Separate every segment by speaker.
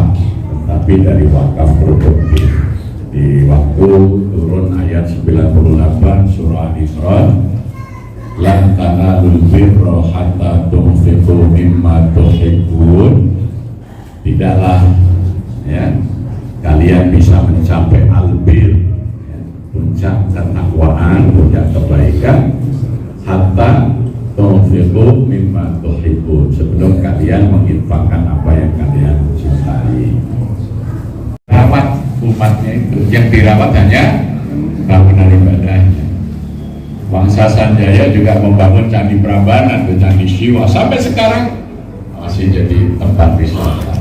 Speaker 1: wakaf, tetapi dari wakaf produktif. Di waktu turun ayat 98 surah Al-Isra, lan tanalul birra hatta tunfiqu mimma tuhibbun, tidaklah ya kalian bisa mencapai albir, ya, puncak ketakwaan, puncak kebaikan, hatta tunfiqu mimma tuhibbun, sebelum kalian menginfakkan apa yang kalian cintai. Rawat umatnya itu, yang dirawat hanya bangunan ibadahnya. Bangsa Sanjaya juga membangun Candi Prambanan dan Candi Siwa, sampai sekarang masih jadi tempat wisata.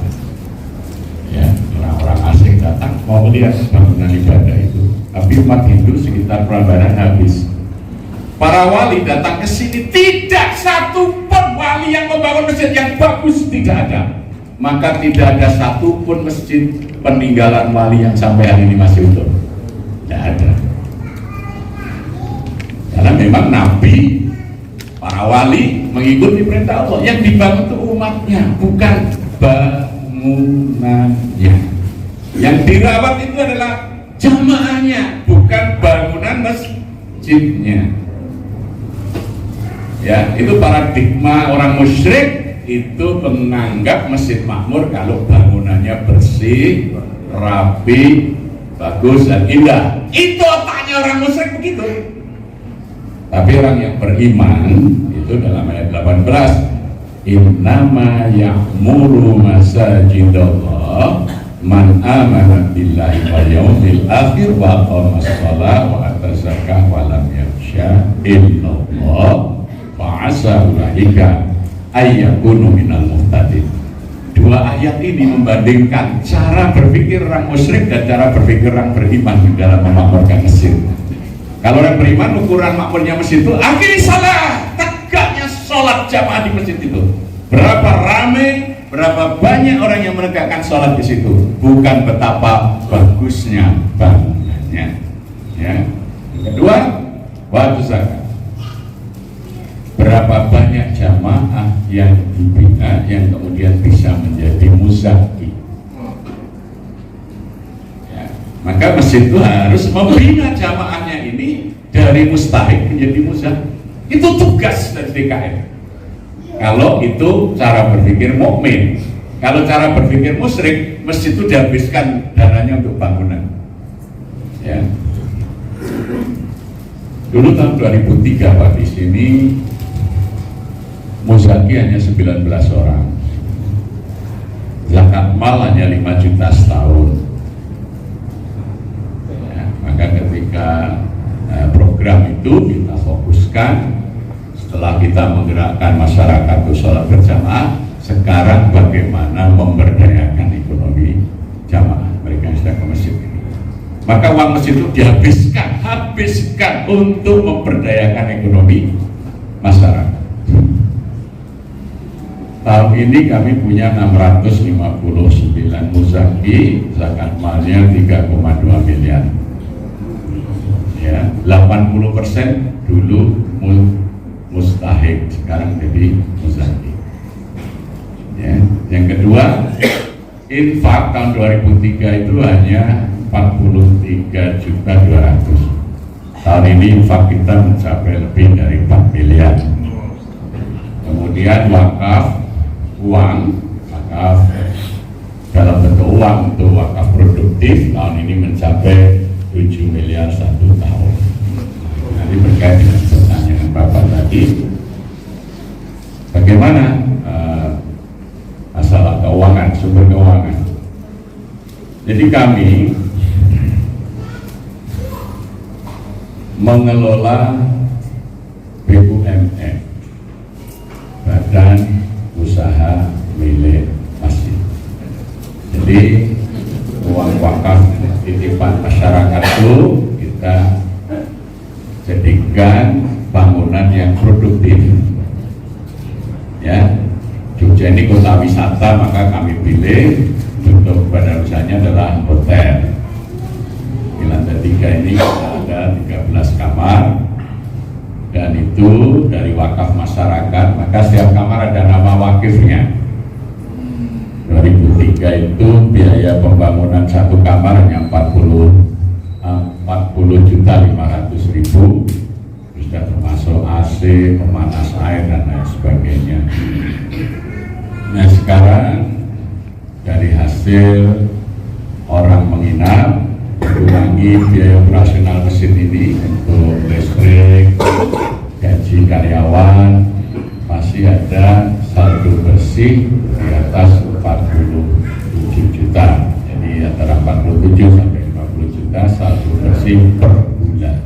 Speaker 1: Ya, orang-orang asing datang mau melihat bangunan ibadah itu, tapi umat Hindu sekitar Prambanan habis. Para wali datang ke sini, tidak satu pun wali yang membangun masjid yang bagus, tidak ada. Maka tidak ada satu pun masjid peninggalan wali yang sampai hari ini masih utuh, tidak ada. Karena memang Nabi, para wali mengikuti perintah Allah, yang dibangun itu umatnya, bukan bangunannya. Yang dirawat itu adalah jamaahnya, bukan bangunan masjidnya. Ya, itu paradigma orang musyrik, itu menganggap masjid makmur kalau bangunannya bersih, rapi, bagus dan indah. Itu otaknya orang musyrik begitu. Tapi orang yang beriman itu dalam ayat 18, innama ya'muru masajidallah man amana billahi wal yawmil akhir wa aqamas shalah wa ata zakah wa lam yakhsha illallah fa asa ulaika ayyakunu minal muhtadin. Dua ayat ini membandingkan cara berpikir orang musyrik dan cara berpikir orang beriman di dalam memakmurkan masjid. Kalau orang beriman, ukuran makmurnya masjid itu akhir salah, tegaknya sholat jamaah di masjid itu. Berapa ramai, berapa banyak orang yang menegakkan sholat di situ, bukan betapa bagusnya bangunannya. Ya. Yang kedua, wajib zakat. Berapa banyak jamaah yang dibina yang kemudian bisa menjadi muzaki. Ya. Maka masjid itu harus membina jamaahnya ini dari mustahik menjadi muzaki. Itu tugas dari DKM. Kalau itu cara berpikir mukmin. Kalau cara berpikir musyrik, masjid itu dihabiskan dananya untuk bangunan. Ya. Dulu tahun 2003 Pak, di sini muzaki hanya 19 orang, zakat mal hanya 5 juta setahun. Ya, maka ketika program itu kita fokuskan, setelah kita menggerakkan masyarakat untuk sholat berjamaah, sekarang bagaimana memberdayakan ekonomi jamaah mereka yang sedang ke masjid ini. Maka uang masjid itu habiskan untuk memberdayakan ekonomi masyarakat. Tahun ini kami punya 659 muzaki, zakat malnya 3,2 miliar. Ya, 80% dulu mustahik, sekarang jadi muzaki. Ya, yang kedua, infak tahun 2003 itu hanya 43.200.000. Tahun ini infak kita mencapai lebih dari 4 miliar. Kemudian wakaf uang, wakaf dalam bentuk uang untuk wakaf produktif tahun ini mencapai 7 miliar 1 tahun. Nanti berkait dengan pertanyaan Bapak tadi, bagaimana masalah keuangan, sumber keuangan. Jadi kami mengelola BUMN, Badan Usaha Milik Masjid. Jadi uang wakaf titipan masyarakat itu kita jadikan bangunan yang produktif. Ya, Jogja ini kota wisata, maka kami pilih untuk badan usahanya adalah hotel. Di lantai 3 ini ada 13 kamar, dan itu dari wakaf masyarakat, maka setiap kamar ada nama wakifnya. 2003 Ketika itu biaya pembangunan satu kamar hanya 40.500.000, sudah termasuk AC, pemanas air dan lain sebagainya. Nah sekarang dari hasil orang menginap, kurangi biaya operasional mesin ini untuk listrik, gaji karyawan, masih ada saldo bersih di atas 47 juta. Jadi antara 47 sampai 50 juta saldo bersih per bulan.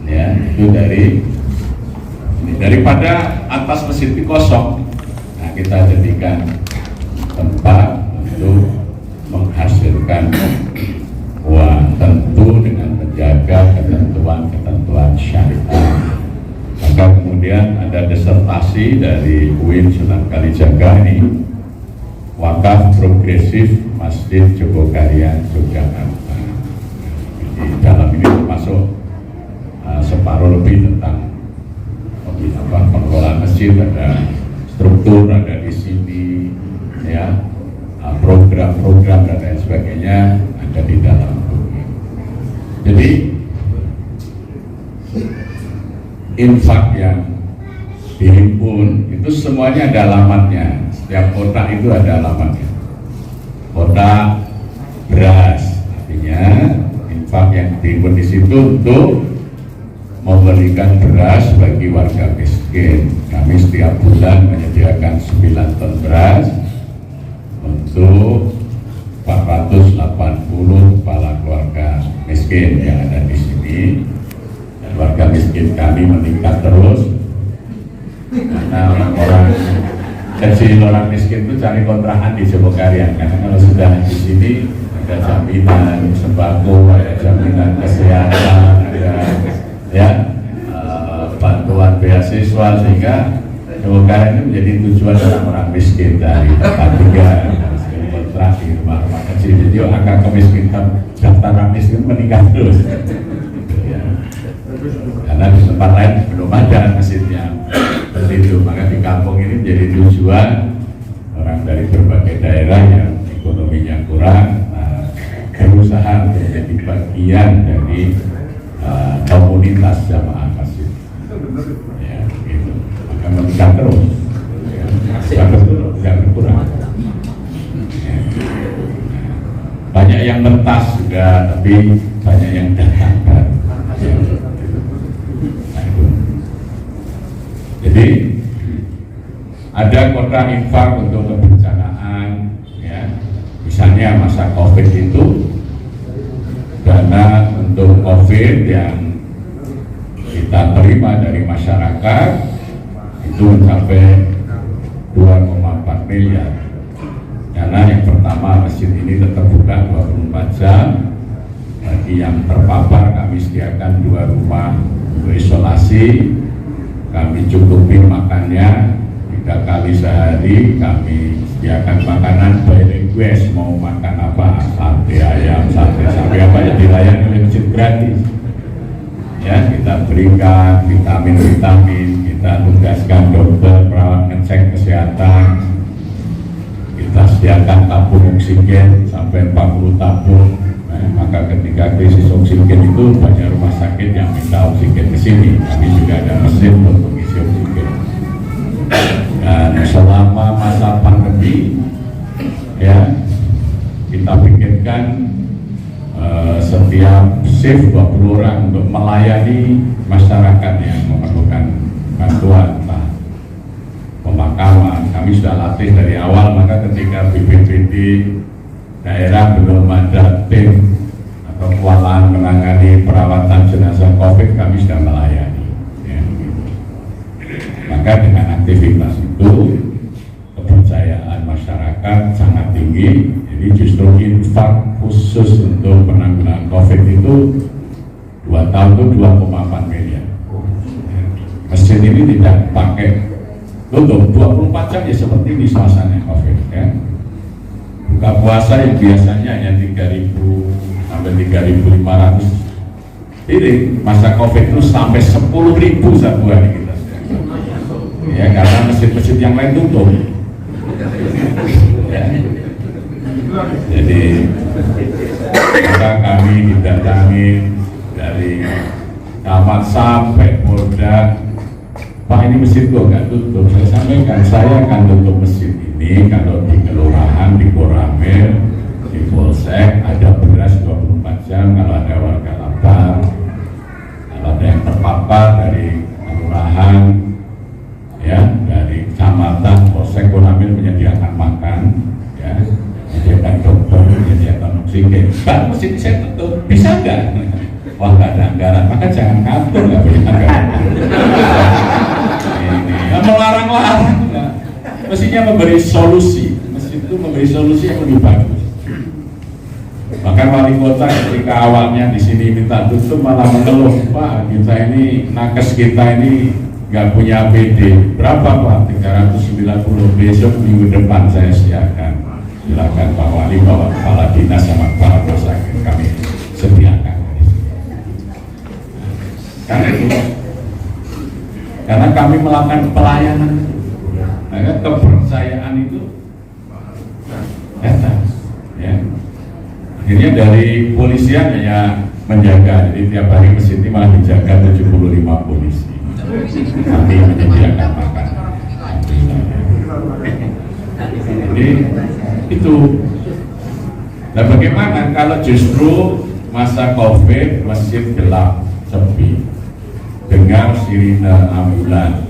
Speaker 1: Ya, itu daripada atas mesin itu kosong. Nah, kita jadikan tempat untuk menghasilkan uang, tentu dengan menjaga ketentuan syariah. Maka kemudian ada disertasi dari UIN Sunan Kalijaga ini, wakaf progresif Masjid Jogokarian Yogyakarta. Di dalam ini termasuk separuh lebih tentang pengelolaan masjid, ada struktur, ada di sini, ya, program-program dan lain sebagainya ada di dalam buku. Jadi infak yang dihimpun itu semuanya ada alamatnya. Setiap kotak itu ada alamatnya. Kotak beras, artinya infak yang dihimpun di situ untuk memberikan beras bagi warga miskin. Kami setiap bulan menyediakan 9 ton beras untuk 480 kepala keluarga miskin yang ada di sini. Dan warga miskin kami meningkat terus karena orang kecil, orang miskin itu cari kontrakan di Jogokarian, karena kalau sudah di sini ada jaminan sembako, ada jaminan kesehatan, ada bantuan beasiswa, sehingga Jogokarian itu menjadi tujuan orang-orang miskin dari tempat tinggal, kontrak di rumah-rumah kecil. Jadi angka kemiskinan, daftar miskin meningkat terus. Karena di tempat lain belum ada masjid yang seperti itu, maka di kampung ini menjadi tujuan orang dari berbagai daerah yang ekonominya kurang, berusaha untuk menjadi bagian dari komunitas jamaah masjid. Ya, gitu. Maka meningkat terus, tidak berkurang. Ya. Banyak yang mentas juga, tapi banyak yang datang baru. Ya. Jadi ada kotak infak untuk kebencanaan, ya. Misalnya masa COVID itu dana untuk COVID yang kita terima dari masyarakat itu mencapai 2,4 miliar. Karena yang pertama, masjid ini tetap buka 24 jam. Bagi yang terpapar kami sediakan 2 rumah untuk isolasi. Kami cukupi makannya 3 kali sehari. Kami sediakan makanan by request, mau makan apa, sate ayam, sate sapi, apa yang dilayani oleh masjid gratis. Ya, kita berikan vitamin-vitamin, kita tugaskan dokter, perawat ngecek kesehatan, kita sediakan tabung oksigen sampai 40 tabung. Maka ketika krisis oksigen itu banyak rumah sakit yang minta oksigen ke sini. Kami juga ada mesin untuk mengisi oksigen. Dan selama masa pandemi, ya, kita pikirkan setiap shift 20 orang untuk melayani masyarakat yang memerlukan bantuan, entah pemakaman. Kami sudah latih dari awal, maka ketika BPBD daerah belum ada tim atau kewalahan menangani perawatan jenazah COVID, kami sudah melayani. Ya. Maka dengan aktivitas itu kepercayaan masyarakat sangat tinggi. Jadi justru infak khusus untuk penanggulangan COVID itu 2 tahun itu 2,4 miliar. Masjid ini tidak pakai tutup 24 jam ya seperti ini suasana COVID, ya. Buka puasa yang biasanya hanya 3.000 sampai 3.500, ini masa COVID itu sampai 10.000 satu hari kita. Ya, karena masjid-masjid yang lain tutup. Ya. Maka kami didatangi dari kamar sampai Polda, Pak ini masjid kok nggak tutup. Saya sampaikan, saya akan tutup masjid ini kalau di kelurahan, di Koramil, di Polsek ada beras 24 jam, kalau ada warga lapar, kalau ada yang terpapar dari kelurahan, ya dari kecamatan, Polsek, Koramil menyediakan makan, ya, menyediakan dokter, menyediakan oksigen. Pak, masjid saya tutup, bisa nggak? Wah, nggak ada anggaran, maka jangan kantor, nggak boleh anggaran. Ini melarang-larang, mestinya memberi solusi. Masjid itu memberi solusi yang lebih bagus. Bahkan wali kota ketika awalnya di sini minta tutup malah mengeluh, Pak, kita ini nakes kita ini nggak punya APD. Berapa Pak? 390. Besok minggu depan saya siapkan. Silakan Pak Wali, bawa kepala dinas sama kepala posek kami sediakan. Karena kami melakukan pelayanan, maka kepercayaan itu datang. Ya. Akhirnya dari polisian hanya menjaga, jadi tiap hari masjid ini malah dijaga 75 polisi. Kami menyediakan makan. Jadi itu. Nah, bagaimana kalau justru masa COVID masjid gelap, sepi, dengar sirine ambulan,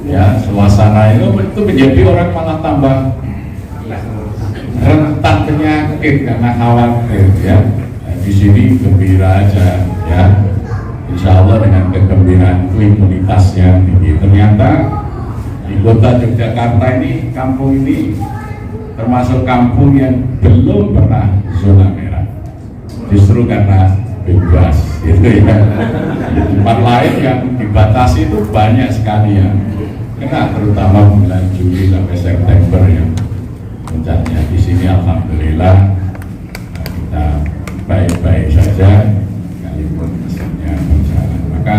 Speaker 1: ya suasana itu menjadi orang malah tambah rentan penyakit karena khawatir, ya. Nah, di sini gembira aja, ya. Insya Allah dengan kegembiraan itu imunitasnya tinggi. Ternyata di kota Yogyakarta ini, kampung ini termasuk kampung yang belum pernah zona merah, justru karena bebas, gitu ya. Tempat lain yang dibatasi itu banyak sekali ya, kena terutama bulan Juli sampai September yang puncaknya. Di sini alhamdulillah kita baik-baik saja, sekalipun masjidnya berjalan. Maka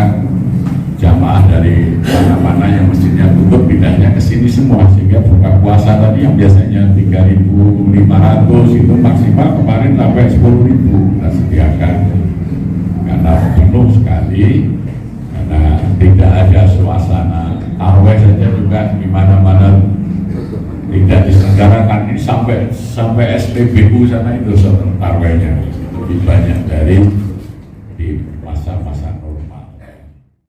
Speaker 1: jamaah dari mana-mana yang masjidnya tutup pindahnya ke sini semua, sehingga buka puasa tadi yang biasanya 3.500 itu maksimal kemarin sampai 10.000 kita sediakan. Karena penuh sekali, karena tidak ada suasana tarawih saja juga di mana-mana tidak diselenggarakan. Ini sampai SPBU sana itu tarawihnya lebih banyak dari